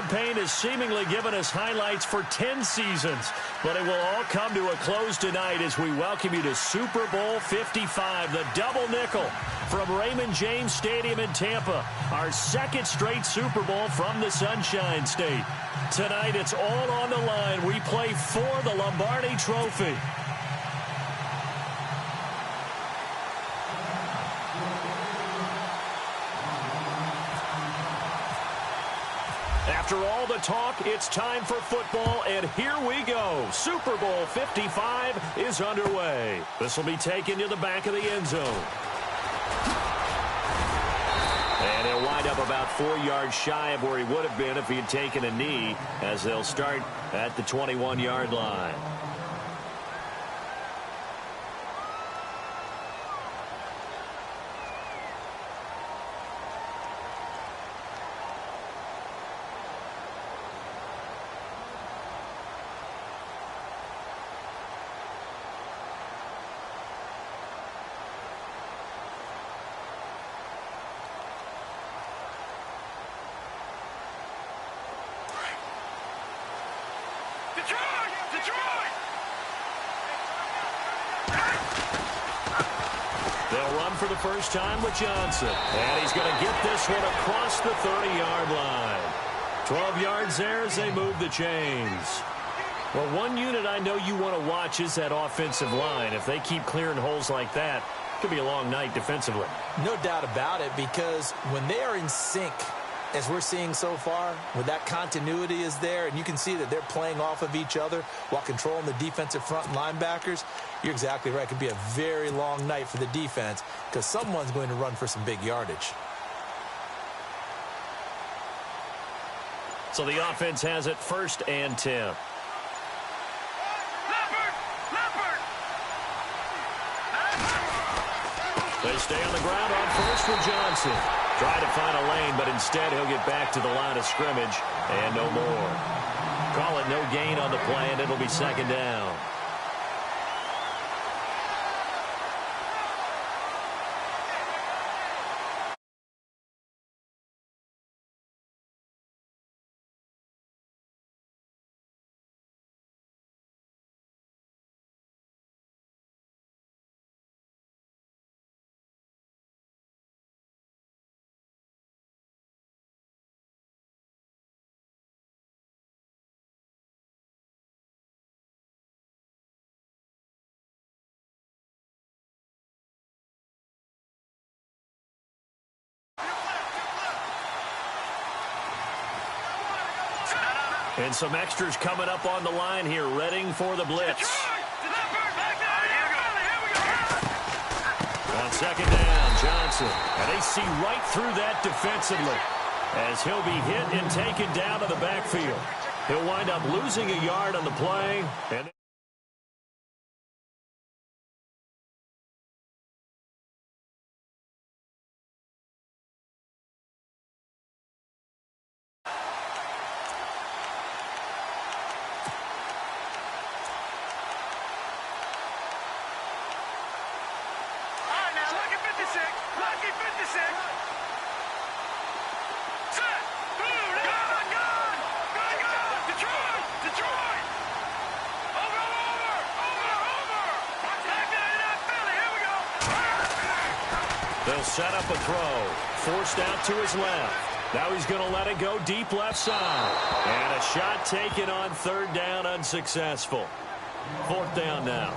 campaign has seemingly given us highlights for 10 seasons, but it will all come to a close tonight as we welcome you to Super Bowl 55, the double nickel from Raymond James Stadium in Tampa, our second straight Super Bowl from the Sunshine State. Tonight, it's all on the line. We play for the Lombardi Trophy. After all the talk, it's time for football, and here we go. Super Bowl 55 is underway. This will be taken to the back of the end zone. And he'll wind up about 4 yards shy of where he would have been if he had taken a knee, as they'll start at the 21-yard line. They'll run for the first time with Johnson. And he's going to get this one across the 30-yard line. 12 yards there as they move the chains. Well, one unit I know you want to watch is that offensive line. If they keep clearing holes like that, it could be a long night defensively. No doubt about it, because when they are in sync, as we're seeing so far, where that continuity is there, and you can see that they're playing off of each other while controlling the defensive front and linebackers, you're exactly right. It could be a very long night for the defense because someone's going to run for some big yardage. So the offense has it 1st and 10. They stay on the ground on first with Johnson. Try to find a lane, but instead he'll get back to the line of scrimmage and no more. Call it no gain on the play, and it'll be 2nd down. And some extras coming up on the line here, readying for the blitz. On 2nd down, Johnson. And they see right through that defensively, as he'll be hit and taken down to the backfield. He'll wind up losing a yard on the play. And they'll set up a throw. Forced out to his left. Now he's going to let it go deep left side. And a shot taken on 3rd down, unsuccessful. 4th down now.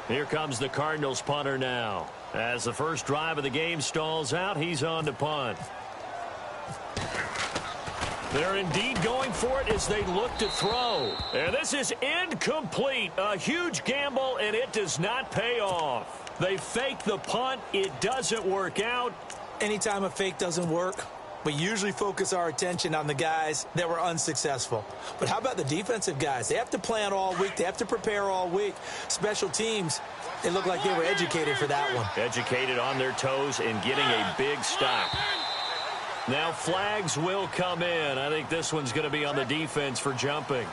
Here comes the Cardinals punter now. As the first drive of the game stalls out, he's on to punt. They're indeed going for it as they look to throw. And this is incomplete. A huge gamble, and it does not pay off. They fake the punt. It doesn't work out. Anytime a fake doesn't work, we usually focus our attention on the guys that were unsuccessful. But how about the defensive guys? They have to plan all week. They have to prepare all week. Special teams, they look like they were educated for that one. Educated on their toes and getting a big stop. Now flags will come in. I think this one's going to be on the defense for jumping.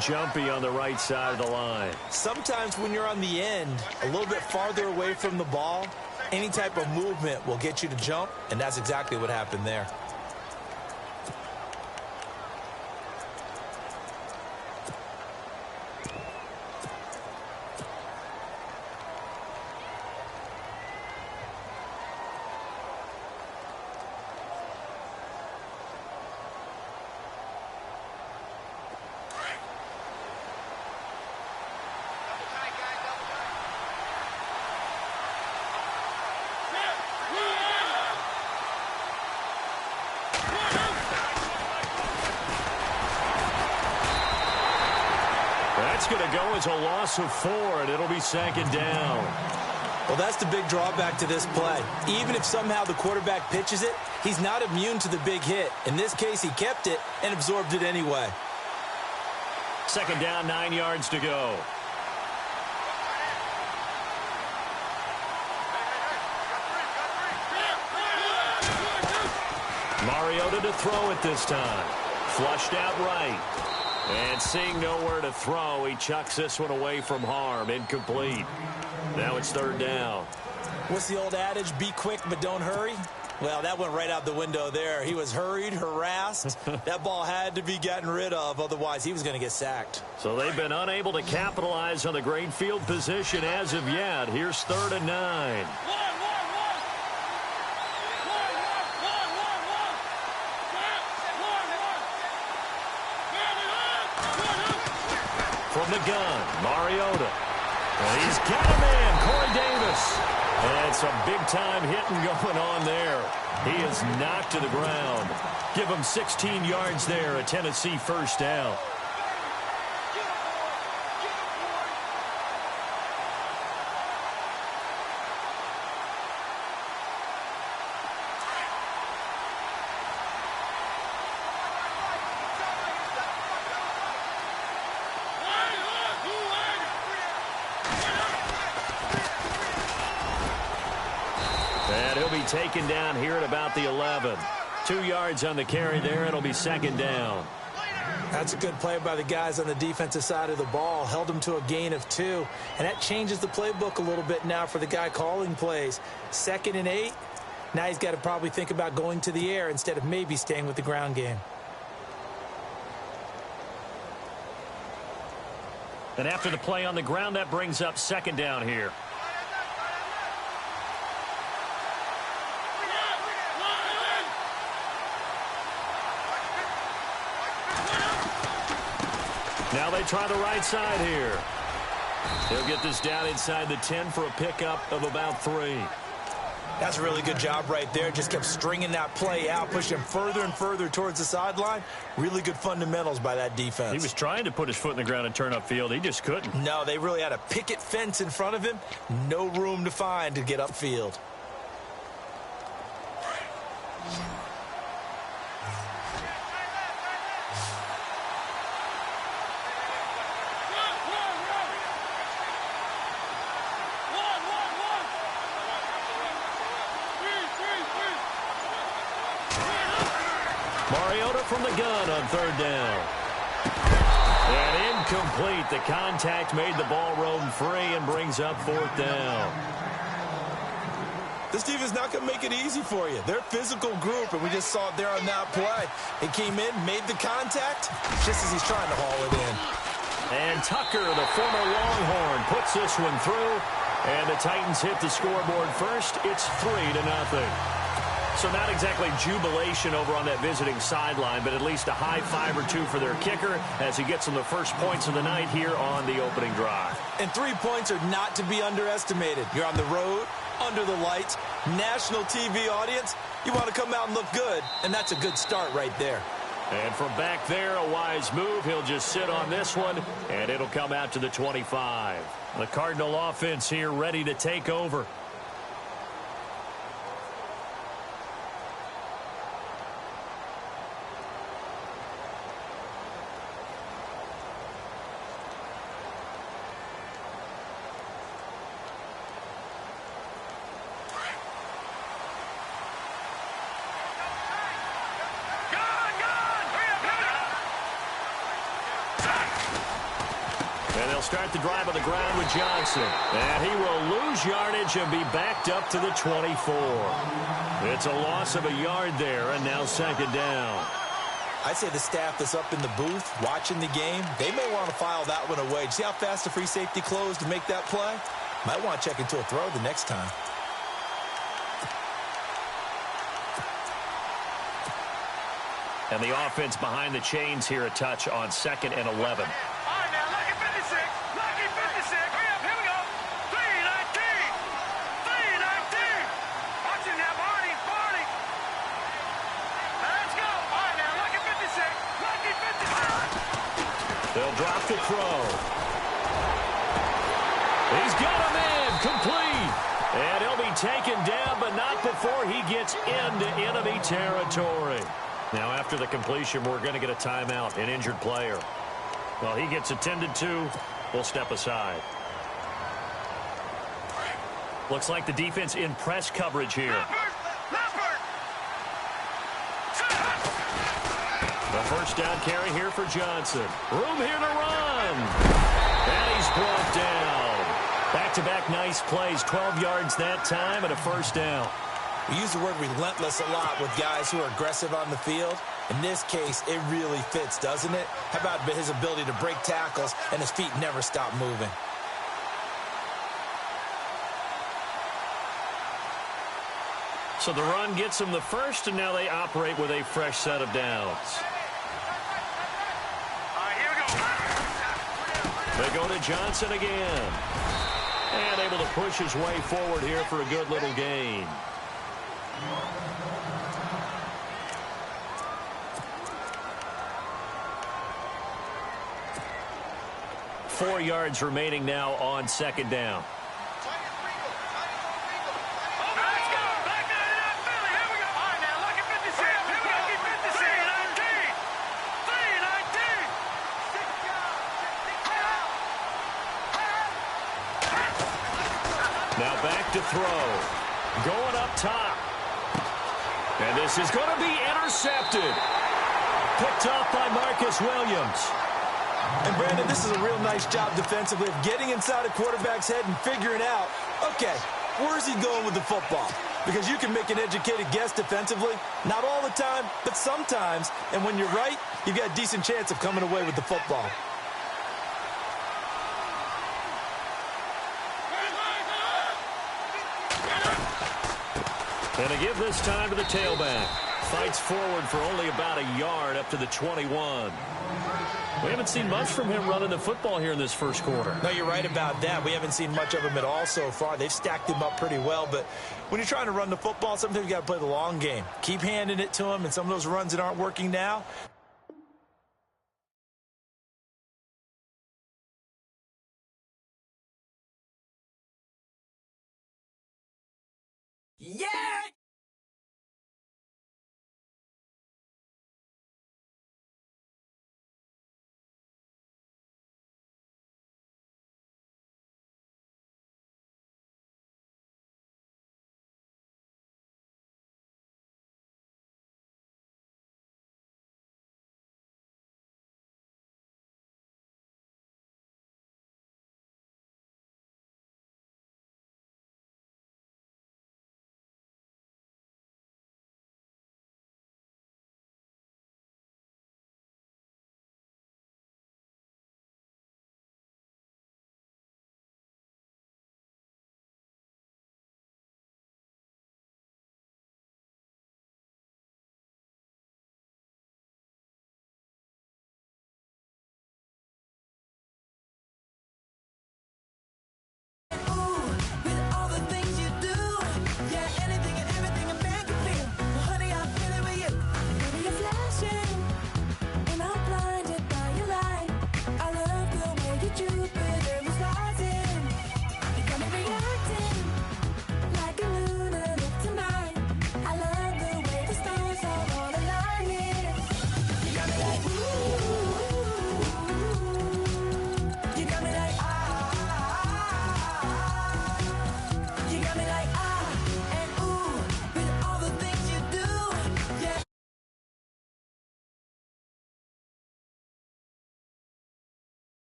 Jumpy on the right side of the line. Sometimes when you're on the end, a little bit farther away from the ball, Any type of movement will get you to jump, and that's exactly what happened there. That's going to go as a loss of 4, and it'll be 2nd down. Well, that's the big drawback to this play. Even if somehow the quarterback pitches it, he's not immune to the big hit. In this case, he kept it and absorbed it anyway. 2nd down, 9 yards to go. Mariota to throw it this time. Flushed out right. And seeing nowhere to throw, he chucks this one away from harm. Incomplete. Now it's 3rd down. What's the old adage? Be quick, but don't hurry. Well, that went right out the window there. He was hurried, harassed. That ball had to be gotten rid of. Otherwise, he was going to get sacked. So they've been unable to capitalize on the great field position as of yet. Here's 3rd and 9. From the gun, Mariota. And he's got a man, Corey Davis. And some big-time hitting going on there. He is knocked to the ground. Give him 16 yards there, a Tennessee 1st down. And he'll be taken down here at about the 11. 2 yards on the carry there. It'll be 2nd down. That's a good play by the guys on the defensive side of the ball. Held them to a gain of 2. And that changes the playbook a little bit now for the guy calling plays. 2nd and 8. Now he's got to probably think about going to the air instead of maybe staying with the ground game. And after the play on the ground, that brings up 2nd down here. Now they try the right side here. He'll get this down inside the 10 for a pickup of about 3. That's a really good job right there. Just kept stringing that play out, pushing him further and further towards the sideline. Really good fundamentals by that defense. He was trying to put his foot in the ground and turn upfield. He just couldn't. No, they really had a picket fence in front of him. No room to find to get upfield. Mariota from the gun on 3rd down. And incomplete. The contact made the ball roam free and brings up 4th down. This team is not going to make it easy for you. They're a physical group, and we just saw it there on that play. He came in, made the contact, just as he's trying to haul it in. And Tucker, the former Longhorn, puts this one through. And the Titans hit the scoreboard first. It's 3-0. So not exactly jubilation over on that visiting sideline, but at least a high 5 or 2 for their kicker as he gets them the first points of the night here on the opening drive. And 3 points are not to be underestimated. You're on the road, under the lights, national TV audience. You want to come out and look good, and that's a good start right there. And from back there, a wise move. He'll just sit on this one, and it'll come out to the 25. The Cardinal offense here ready to take over. And they'll start the drive on the ground with Johnson. And he will lose yardage and be backed up to the 24. It's a loss of a yard there, and now second down. I'd say the staff that's up in the booth watching the game, they may want to file that one away. See how fast the free safety closed to make that play? Might want to check into a throw the next time. And the offense behind the chains here a touch on 2nd and 11. All right, now, lucky 56. Lucky 56. Here we go. 3-19. 3-19. Watch it now, Barney. Barney. Let's go. All right, now, lucky 56. Lucky 56. They'll drop the throw. He's got a man. Complete. And he'll be taken down, but not before he gets into enemy territory. Now, after the completion, we're going to get a timeout, an injured player. Well, he gets attended to. We'll step aside. Looks like the defense in press coverage here. The first down carry here for Johnson. Room here to run. And he's brought down. Back-to-back nice plays, 12 yards that time and a first down. We use the word relentless a lot with guys who are aggressive on the field. In this case, it really fits, doesn't it? How about his ability to break tackles and his feet never stop moving? So the run gets them the first, and now they operate with a fresh set of downs. All right, here we go. They go to Johnson again. And able to push his way forward here for a good little gain. 4 yards remaining now on second down. Now back to throw. Going up top. And this is going to be intercepted. Picked off by Marcus Williams. And, Brandon, this is a real nice job defensively of getting inside a quarterback's head and figuring out, okay, where's he going with the football? Because you can make an educated guess defensively. Not all the time, but sometimes. And when you're right, you've got a decent chance of coming away with the football. And to give this time to the tailback. Fights forward for only about a yard up to the 21. We haven't seen much from him running the football here in this first quarter. No, you're right about that. We haven't seen much of him at all so far. They've stacked him up pretty well, but when you're trying to run the football, sometimes you got to play the long game. Keep handing it to him, and some of those runs that aren't working now,